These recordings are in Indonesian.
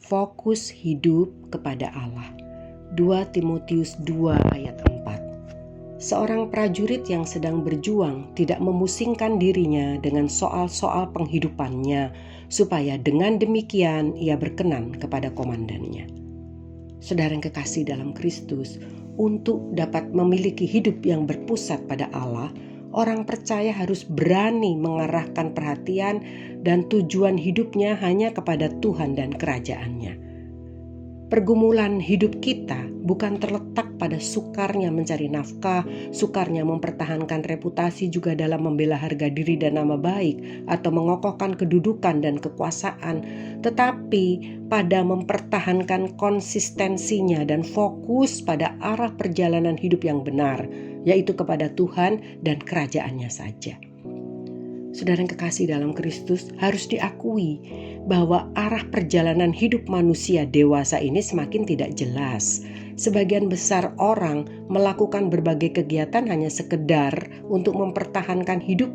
Fokus hidup kepada Allah. 2 Timotius 2 ayat 4. Seorang prajurit yang sedang berjuang tidak memusingkan dirinya dengan soal-soal penghidupannya, supaya dengan demikian ia berkenan kepada komandannya. Saudara yang kekasih dalam Kristus, untuk dapat memiliki hidup yang berpusat pada Allah, orang percaya harus berani mengarahkan perhatian dan tujuan hidupnya hanya kepada Tuhan dan kerajaan-Nya. Pergumulan hidup kita bukan terletak pada sukarnya mencari nafkah, sukarnya mempertahankan reputasi juga dalam membela harga diri dan nama baik, atau mengokohkan kedudukan dan kekuasaan, tetapi pada mempertahankan konsistensinya dan fokus pada arah perjalanan hidup yang benar, yaitu kepada Tuhan dan kerajaan-Nya saja. Saudara yang kekasih dalam Kristus, harus diakui bahwa arah perjalanan hidup manusia dewasa ini semakin tidak jelas. Sebagian besar orang melakukan berbagai kegiatan hanya sekedar untuk mempertahankan hidup.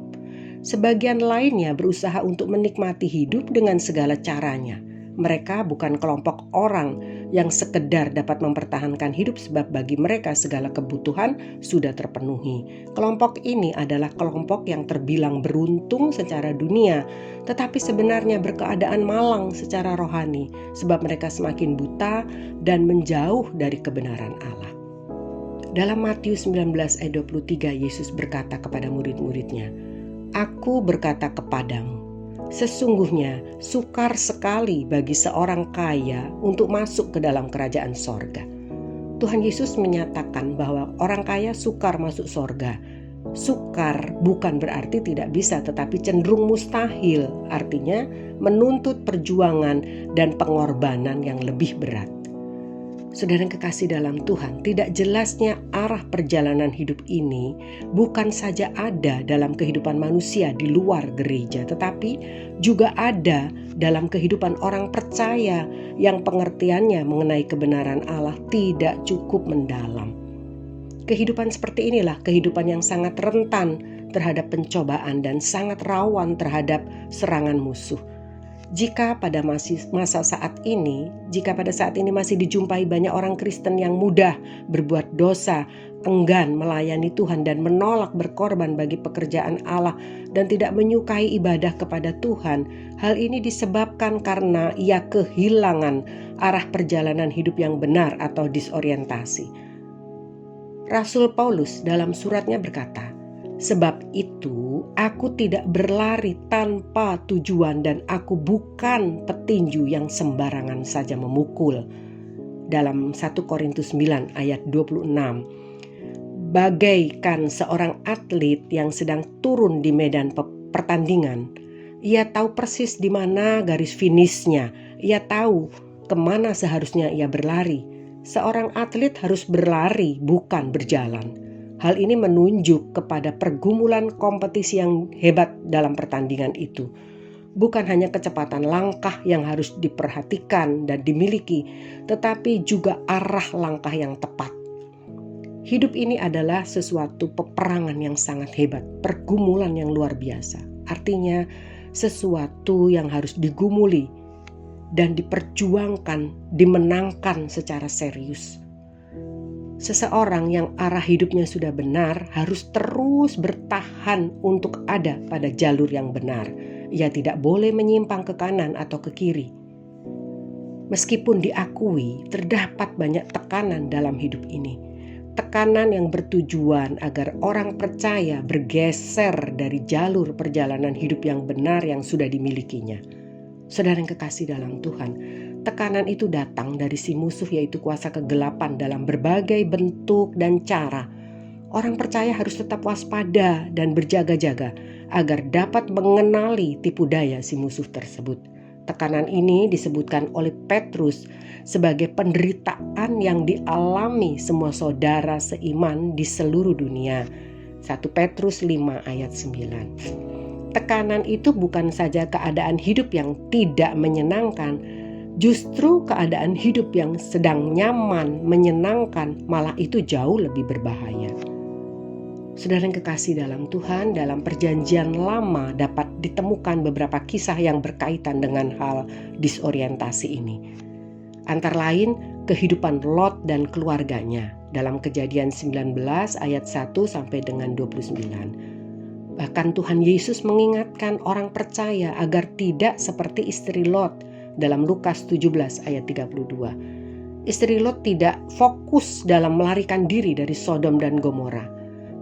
Sebagian lainnya berusaha untuk menikmati hidup dengan segala caranya. Mereka bukan kelompok orang yang sekedar dapat mempertahankan hidup sebab bagi mereka segala kebutuhan sudah terpenuhi. Kelompok ini adalah kelompok yang terbilang beruntung secara dunia, tetapi sebenarnya berkeadaan malang secara rohani sebab mereka semakin buta dan menjauh dari kebenaran Allah. Dalam Matius 19 ayat 23, Yesus berkata kepada murid-muridnya, "Aku berkata kepadamu, sesungguhnya sukar sekali bagi seorang kaya untuk masuk ke dalam kerajaan sorga." Tuhan Yesus menyatakan bahwa orang kaya sukar masuk sorga. Sukar bukan berarti tidak bisa, tetapi cenderung mustahil. Artinya menuntut perjuangan dan pengorbanan yang lebih berat. Saudara yang kekasih dalam Tuhan, tidak jelasnya arah perjalanan hidup ini bukan saja ada dalam kehidupan manusia di luar gereja, tetapi juga ada dalam kehidupan orang percaya yang pengertiannya mengenai kebenaran Allah tidak cukup mendalam. Kehidupan seperti inilah kehidupan yang sangat rentan terhadap pencobaan dan sangat rawan terhadap serangan musuh. Jika pada saat ini masih dijumpai banyak orang Kristen yang mudah berbuat dosa, enggan melayani Tuhan dan menolak berkorban bagi pekerjaan Allah dan tidak menyukai ibadah kepada Tuhan, hal ini disebabkan karena ia kehilangan arah perjalanan hidup yang benar atau disorientasi. Rasul Paulus dalam suratnya berkata, "Sebab itu aku tidak berlari tanpa tujuan dan aku bukan petinju yang sembarangan saja memukul." Dalam 1 Korintus 9 ayat 26. Bagaikan seorang atlet yang sedang turun di medan pertandingan, ia tahu persis di mana garis finishnya, ia tahu kemana seharusnya ia berlari. Seorang atlet harus berlari, bukan berjalan. Hal ini menunjuk kepada pergumulan kompetisi yang hebat dalam pertandingan itu. Bukan hanya kecepatan langkah yang harus diperhatikan dan dimiliki, tetapi juga arah langkah yang tepat. Hidup ini adalah sesuatu peperangan yang sangat hebat, pergumulan yang luar biasa. Artinya sesuatu yang harus digumuli dan diperjuangkan, dimenangkan secara serius. Seseorang yang arah hidupnya sudah benar harus terus bertahan untuk ada pada jalur yang benar. Ia tidak boleh menyimpang ke kanan atau ke kiri. Meskipun diakui terdapat banyak tekanan dalam hidup ini. Tekanan yang bertujuan agar orang percaya bergeser dari jalur perjalanan hidup yang benar yang sudah dimilikinya. Saudara yang kekasih dalam Tuhan, tekanan itu datang dari si musuh, yaitu kuasa kegelapan dalam berbagai bentuk dan cara. Orang percaya harus tetap waspada dan berjaga-jaga agar dapat mengenali tipu daya si musuh tersebut. Tekanan ini disebutkan oleh Petrus sebagai penderitaan yang dialami semua saudara seiman di seluruh dunia. 1 Petrus 5 ayat 9. Tekanan itu bukan saja keadaan hidup yang tidak menyenangkan, justru keadaan hidup yang sedang nyaman, menyenangkan, malah itu jauh lebih berbahaya. Saudara yang kekasih dalam Tuhan, dalam perjanjian lama dapat ditemukan beberapa kisah yang berkaitan dengan hal disorientasi ini. Antara lain kehidupan Lot dan keluarganya dalam Kejadian 19 ayat 1 sampai dengan 29. Bahkan Tuhan Yesus mengingatkan orang percaya agar tidak seperti istri Lot dalam Lukas 17 ayat 32. Istri Lot tidak fokus dalam melarikan diri dari Sodom dan Gomora.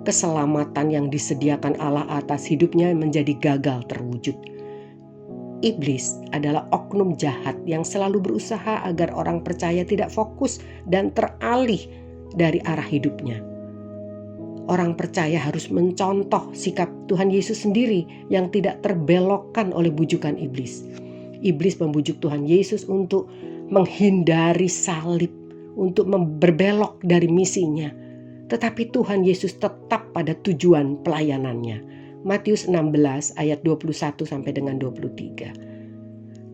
Keselamatan yang disediakan Allah atas hidupnya menjadi gagal terwujud. Iblis adalah oknum jahat yang selalu berusaha agar orang percaya tidak fokus dan teralih dari arah hidupnya. Orang percaya harus mencontoh sikap Tuhan Yesus sendiri yang tidak terbelokkan oleh bujukan iblis. Iblis membujuk Tuhan Yesus untuk menghindari salib, untuk berbelok dari misinya. Tetapi Tuhan Yesus tetap pada tujuan pelayanannya. Matius 16 ayat 21 sampai dengan 23.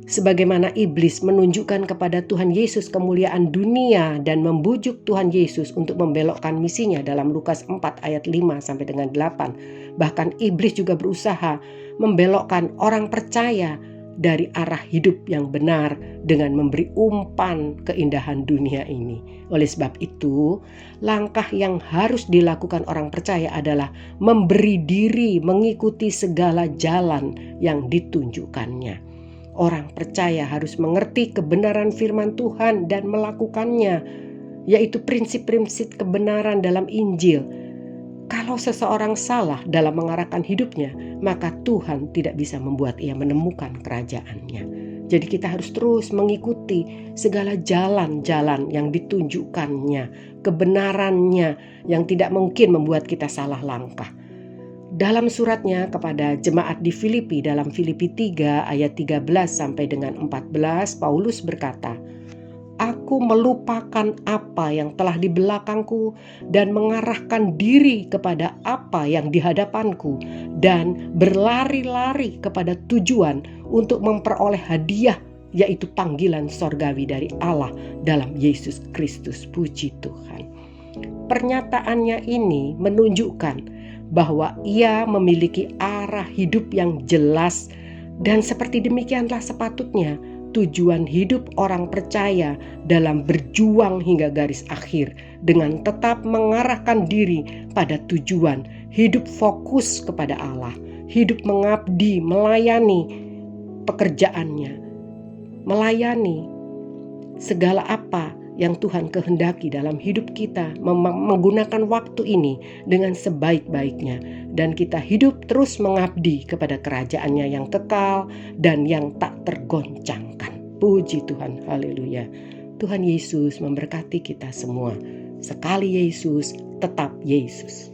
Sebagaimana iblis menunjukkan kepada Tuhan Yesus kemuliaan dunia dan membujuk Tuhan Yesus untuk membelokkan misinya dalam Lukas 4 ayat 5 sampai dengan 8. Bahkan iblis juga berusaha membelokkan orang percaya dari arah hidup yang benar dengan memberi umpan keindahan dunia ini. Oleh sebab itu, langkah yang harus dilakukan orang percaya adalah memberi diri mengikuti segala jalan yang ditunjukkannya. Orang percaya harus mengerti kebenaran firman Tuhan dan melakukannya, yaitu prinsip-prinsip kebenaran dalam Injil. Kalau seseorang salah dalam mengarahkan hidupnya, maka Tuhan tidak bisa membuat ia menemukan kerajaannya. Jadi kita harus terus mengikuti segala jalan-jalan yang ditunjukkannya, kebenarannya yang tidak mungkin membuat kita salah langkah. Dalam suratnya kepada jemaat di Filipi dalam Filipi 3 ayat 13 sampai dengan 14, Paulus berkata, "Aku melupakan apa yang telah di belakangku dan mengarahkan diri kepada apa yang di hadapanku dan berlari-lari kepada tujuan untuk memperoleh hadiah, yaitu panggilan sorgawi dari Allah dalam Yesus Kristus." Puji Tuhan. Pernyataannya ini menunjukkan bahwa ia memiliki arah hidup yang jelas, dan seperti demikianlah sepatutnya tujuan hidup orang percaya dalam berjuang hingga garis akhir dengan tetap mengarahkan diri pada tujuan, hidup fokus kepada Allah, hidup mengabdi, melayani pekerjaannya, melayani segala apa yang Tuhan kehendaki dalam hidup kita, menggunakan waktu ini dengan sebaik-baiknya, dan kita hidup terus mengabdi kepada kerajaan-Nya yang kekal dan yang tak tergoncangkan. Puji Tuhan, haleluya. Tuhan Yesus memberkati kita semua. Sekali Yesus, tetap Yesus.